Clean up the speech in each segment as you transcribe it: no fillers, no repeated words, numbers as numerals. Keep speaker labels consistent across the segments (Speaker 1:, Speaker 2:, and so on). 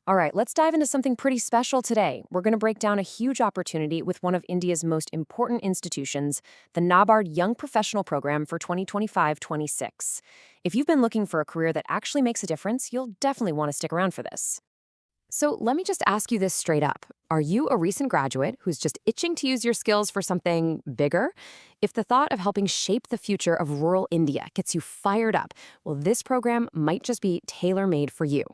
Speaker 1: All right, let's dive into something pretty special today. We're going to break down a huge opportunity with one of India's most important institutions, the NABARD Young Professional Program for 2025-26. If you've been looking for a career that actually makes a difference, you'll definitely want to stick around for this. So let me just ask you this straight up. Are you a recent graduate who's just itching to use your skills for something bigger? If the thought of helping shape the future of rural India gets you fired up, well, this program might just be tailor-made for you.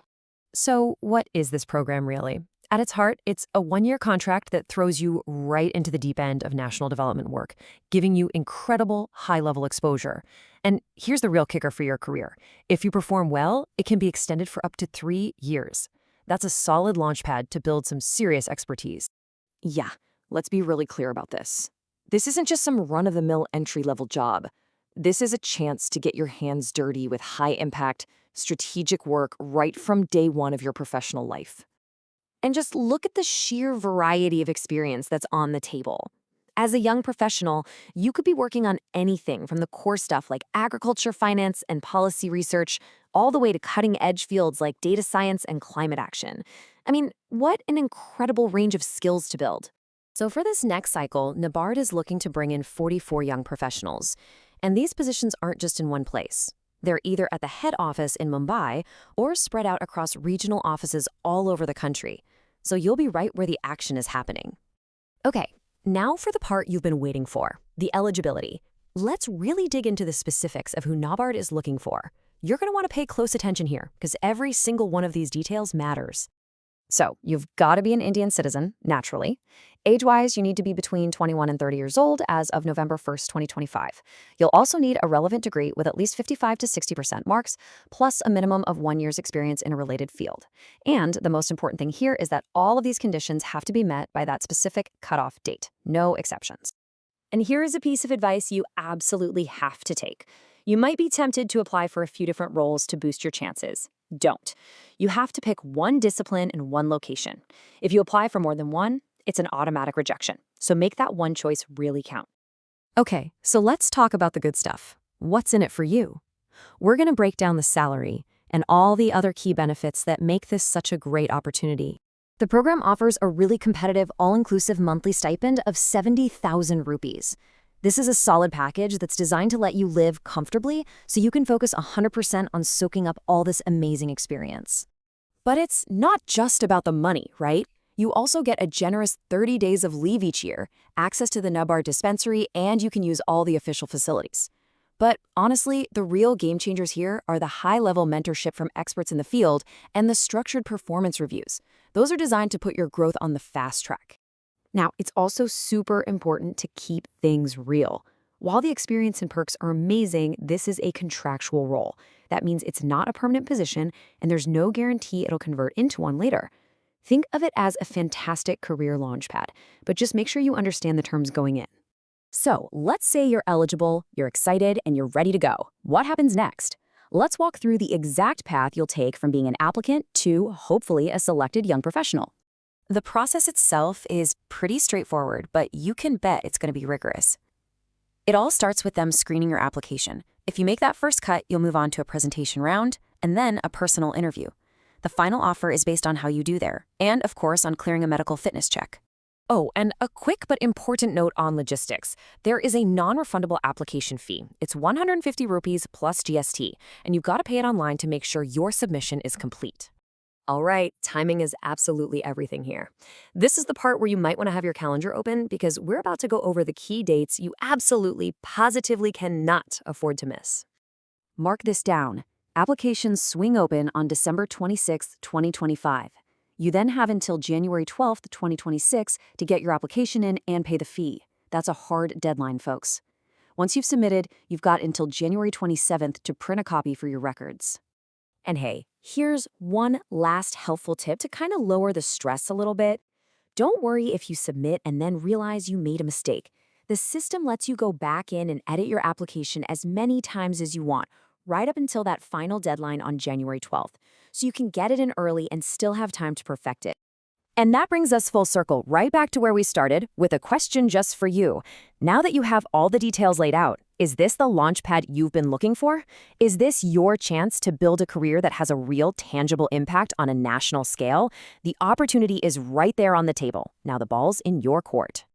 Speaker 1: So what is this program really? At its heart, it's a one-year contract that throws you right into the deep end of national development work, giving you incredible high-level exposure. And here's the real kicker for your career. If you perform well, it can be extended for up to 3 years. That's a solid launchpad to build some serious expertise. Yeah, let's be really clear about this. This isn't just some run-of-the-mill entry-level job. This is a chance to get your hands dirty with high-impact, strategic work right from day one of your professional life. And just look at the sheer variety of experience that's on the table. As a young professional, you could be working on anything from the core stuff like agriculture, finance, and policy research, all the way to cutting-edge fields like data science and climate action. I mean, what an incredible range of skills to build. So for this next cycle, NABARD is looking to bring in 44 young professionals. And these positions aren't just in one place. They're either at the head office in Mumbai or spread out across regional offices all over the country. So you'll be right where the action is happening. Okay, now for the part you've been waiting for, the eligibility. Let's really dig into the specifics of who NABARD is looking for. You're going to want to pay close attention here because every single one of these details matters. So you've got to be an Indian citizen, naturally. Age-wise, you need to be between 21 and 30 years old as of November 1st, 2025. You'll also need a relevant degree with at least 55 to 60% marks, plus a minimum of 1 year's experience in a related field. And the most important thing here is that all of these conditions have to be met by that specific cutoff date. No exceptions. And here is a piece of advice you absolutely have to take. You might be tempted to apply for a few different roles to boost your chances. Don't. You have to pick one discipline and one location. If you apply for more than one, it's an automatic rejection. So make that one choice really count. Okay, so let's talk about the good stuff. What's in it for you? We're going to break down the salary and all the other key benefits that make this such a great opportunity. The program offers a really competitive, all-inclusive monthly stipend of 70,000 rupees. This is a solid package that's designed to let you live comfortably so you can focus 100% on soaking up all this amazing experience. But it's not just about the money, right? You also get a generous 30 days of leave each year, access to the NABARD dispensary, and you can use all the official facilities. But honestly, the real game changers here are the high-level mentorship from experts in the field and the structured performance reviews. Those are designed to put your growth on the fast track. Now, it's also super important to keep things real. While the experience and perks are amazing, this is a contractual role. That means it's not a permanent position, and there's no guarantee it'll convert into one later. Think of it as a fantastic career launchpad, but just make sure you understand the terms going in. So, let's say you're eligible, you're excited, and you're ready to go. What happens next? Let's walk through the exact path you'll take from being an applicant to, hopefully, a selected young professional. The process itself is pretty straightforward, but you can bet it's going to be rigorous. It all starts with them screening your application. If you make that first cut, you'll move on to a presentation round and then a personal interview. The final offer is based on how you do there, and of course on clearing a medical fitness check. Oh, and a quick but important note on logistics. There is a non-refundable application fee. It's 150 rupees plus GST, and you've got to pay it online to make sure your submission is complete. All right, timing is absolutely everything here. This is the part where you might want to have your calendar open because we're about to go over the key dates you absolutely, positively cannot afford to miss. Mark this down. Applications swing open on December 26, 2025. You then have until January 12, 2026 to get your application in and pay the fee. That's a hard deadline, folks. Once you've submitted, you've got until January 27th to print a copy for your records. And hey, here's one last helpful tip to kind of lower the stress a little bit. Don't worry if you submit and then realize you made a mistake. The system lets you go back in and edit your application as many times as you want, right up until that final deadline on January 12th, so you can get it in early and still have time to perfect it. And that brings us full circle right back to where we started with a question just for you. Now that you have all the details laid out, Is this the launchpad you've been looking for? Is this your chance to build a career that has a real, tangible impact on a national scale? The opportunity is right there on the table. Now the ball's in your court.